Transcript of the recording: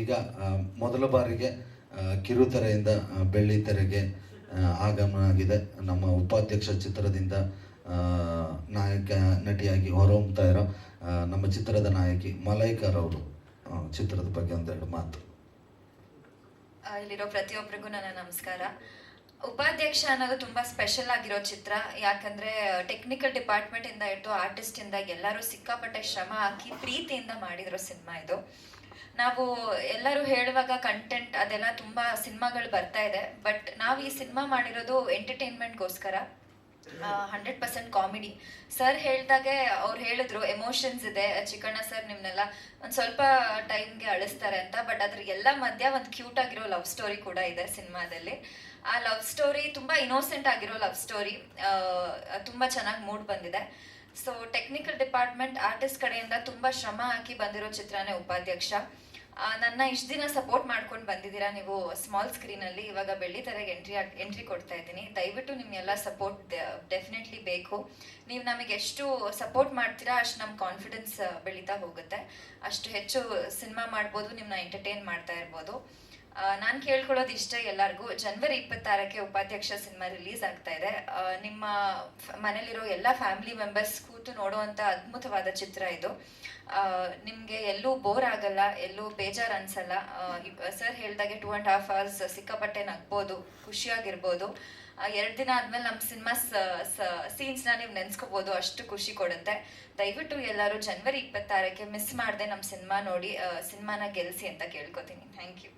ಈಗ ಮೊದಲ ಬಾರಿಗೆ ಕಿರುತೆರೆಯಿಂದ ಬೆಳ್ಳಿತೆರೆಗೆ ಆಗಮನ ಆಗಿದೆ. ನಮ್ಮ ಉಪಾಧ್ಯಕ್ಷ ಚಿತ್ರದಿಂದ ನಾಯಕ ನಟಿಯಾಗಿ ಹೊರಹೊಮ್ತಾ ಇರೋ ನಮ್ಮ ಚಿತ್ರದ ನಾಯಕಿ ಮಲೈಕರ್ ಅವರು ಚಿತ್ರದ ಬಗ್ಗೆ ಒಂದೆರಡು ಮಾತು. ಇಲ್ಲಿರೋ ಪ್ರತಿಯೊಬ್ಬರಿಗೂ ನನ್ನ ನಮಸ್ಕಾರ. ಉಪಾಧ್ಯಕ್ಷ ಅನ್ನೋದು ತುಂಬಾ ಸ್ಪೆಷಲ್ ಆಗಿರೋ ಚಿತ್ರ. ಯಾಕಂದ್ರೆ ಟೆಕ್ನಿಕಲ್ ಡಿಪಾರ್ಟ್ಮೆಂಟ್ ಇಂದ ಹಿಡಿದು ಆರ್ಟಿಸ್ಟ್ ಇಂದ ಎಲ್ಲರೂ ಸಿಕ್ಕಾಪಟ್ಟೆ ಶ್ರಮ ಹಾಕಿ ಪ್ರೀತಿಯಿಂದ ಮಾಡಿರೋ ಸಿನಿಮಾ ಇದು. ನಾವು ಎಲ್ಲರೂ ಹೇಳುವಾಗ ಕಂಟೆಂಟ್ ಅದೆಲ್ಲ ತುಂಬಾ ಸಿನಿಮಾಗಳು ಬರ್ತಾ ಇದೆ, ಬಟ್ ನಾವು ಈ ಸಿನಿಮಾ ಮಾಡಿರೋದು ಎಂಟರ್ಟೈನ್ಮೆಂಟ್ಗೋಸ್ಕರ. 100% ಕಾಮಿಡಿ. ಸರ್ ಹೇಳ್ದಾಗೆ ಅವ್ರು ಹೇಳಿದ್ರು ಎಮೋಷನ್ಸ್ ಇದೆ, ಚಿಕ್ಕಣ್ಣ ಸರ್ ನಿಮ್ನೆಲ್ಲ ಒಂದ್ ಸ್ವಲ್ಪ ಟೈಮ್ಗೆ ಅಳಿಸ್ತಾರೆ ಅಂತ. ಬಟ್ ಅದ್ರ ಎಲ್ಲ ಮಧ್ಯ ಒಂದು ಕ್ಯೂಟ್ ಆಗಿರೋ ಲವ್ ಸ್ಟೋರಿ ಕೂಡ ಇದೆ ಸಿನಿಮಾದಲ್ಲಿ. ಆ ಲವ್ ಸ್ಟೋರಿ ತುಂಬಾ ಇನ್ನೋಸೆಂಟ್ ಆಗಿರೋ ಲವ್ ಸ್ಟೋರಿ, ತುಂಬಾ ಚೆನ್ನಾಗಿ ಮೂಡ್ ಬಂದಿದೆ. ಸೊ ಟೆಕ್ನಿಕಲ್ ಡಿಪಾರ್ಟ್ಮೆಂಟ್ ಆರ್ಟಿಸ್ಟ್ ಕಡೆಯಿಂದ ತುಂಬಾ ಶ್ರಮ ಹಾಕಿ ಬಂದಿರೋ ಚಿತ್ರನೇ ಉಪಾಧ್ಯಕ್ಷ. ನನ್ನ ಇಷ್ಟು ದಿನ ಸಪೋರ್ಟ್ ಮಾಡ್ಕೊಂಡು ಬಂದಿದ್ದೀರಾ ನೀವು ಸ್ಮಾಲ್ ಸ್ಕ್ರೀನಲ್ಲಿ. ಇವಾಗ ಬೆಳ್ಳಿತೆರೆಗೆ ಎಂಟ್ರಿ ಕೊಡ್ತಾ ಇದ್ದೀನಿ. ದಯವಿಟ್ಟು ನಿಮ್ಗೆಲ್ಲ ಸಪೋರ್ಟ್ ಡೆಫಿನೆಟ್ಲಿ ಬೇಕು. ನೀವು ನಮಗೆ ಎಷ್ಟು ಸಪೋರ್ಟ್ ಮಾಡ್ತೀರಾ ಅಷ್ಟು ನಮ್ಮ ಕಾನ್ಫಿಡೆನ್ಸ್ ಬೆಳೀತಾ ಹೋಗುತ್ತೆ. ಅಷ್ಟು ಹೆಚ್ಚು ಸಿನಿಮಾ ಮಾಡ್ಬೋದು, ನಿಮ್ಮನ್ನ ಎಂಟರ್ಟೈನ್ ಮಾಡ್ತಾ ಇರ್ಬೋದು. ನಾನು ಕೇಳ್ಕೊಳ್ಳೋದು ಇಷ್ಟ ಎಲ್ಲರಿಗೂ, ಜನವರಿ 26ಕ್ಕೆ ಉಪಾಧ್ಯಕ್ಷ ಸಿನಿಮಾ ರಿಲೀಸ್ ಆಗ್ತಾ ಇದೆ. ನಿಮ್ಮ ಮನೇಲಿರೋ ಎಲ್ಲ ಫ್ಯಾಮಿಲಿ ಮೆಂಬರ್ಸ್ ಕೂತು ನೋಡುವಂಥ ಅದ್ಭುತವಾದ ಚಿತ್ರ ಇದು. ನಿಮಗೆ ಎಲ್ಲೂ ಬೋರ್ ಆಗಲ್ಲ, ಎಲ್ಲೂ ಬೇಜಾರು ಅನ್ಸಲ್ಲ. ಸರ್ ಹೇಳ್ದಾಗೆ 2.5 hours ಸಿಕ್ಕಾಪಟ್ಟೆ ನಗ್ಬೋದು, ಖುಷಿಯಾಗಿರ್ಬೋದು. 2 ದಿನ ಆದ್ಮೇಲೆ ನಮ್ಮ ಸಿನಿಮಾ ಸೀನ್ಸ್ನ ನೀವು ನೆನ್ಸ್ಕೋಬೋದು, ಅಷ್ಟು ಖುಷಿ ಕೊಡುತ್ತೆ. ದಯವಿಟ್ಟು ಎಲ್ಲರೂ ಜನವರಿ 26ಕ್ಕೆ ಮಿಸ್ ಮಾಡದೆ ನಮ್ಮ ಸಿನಿಮಾ ನೋಡಿ ಸಿನಿಮಾನ ಗೆಲ್ಲಿಸಿ ಅಂತ ಕೇಳ್ಕೊತೀನಿ. Thank you.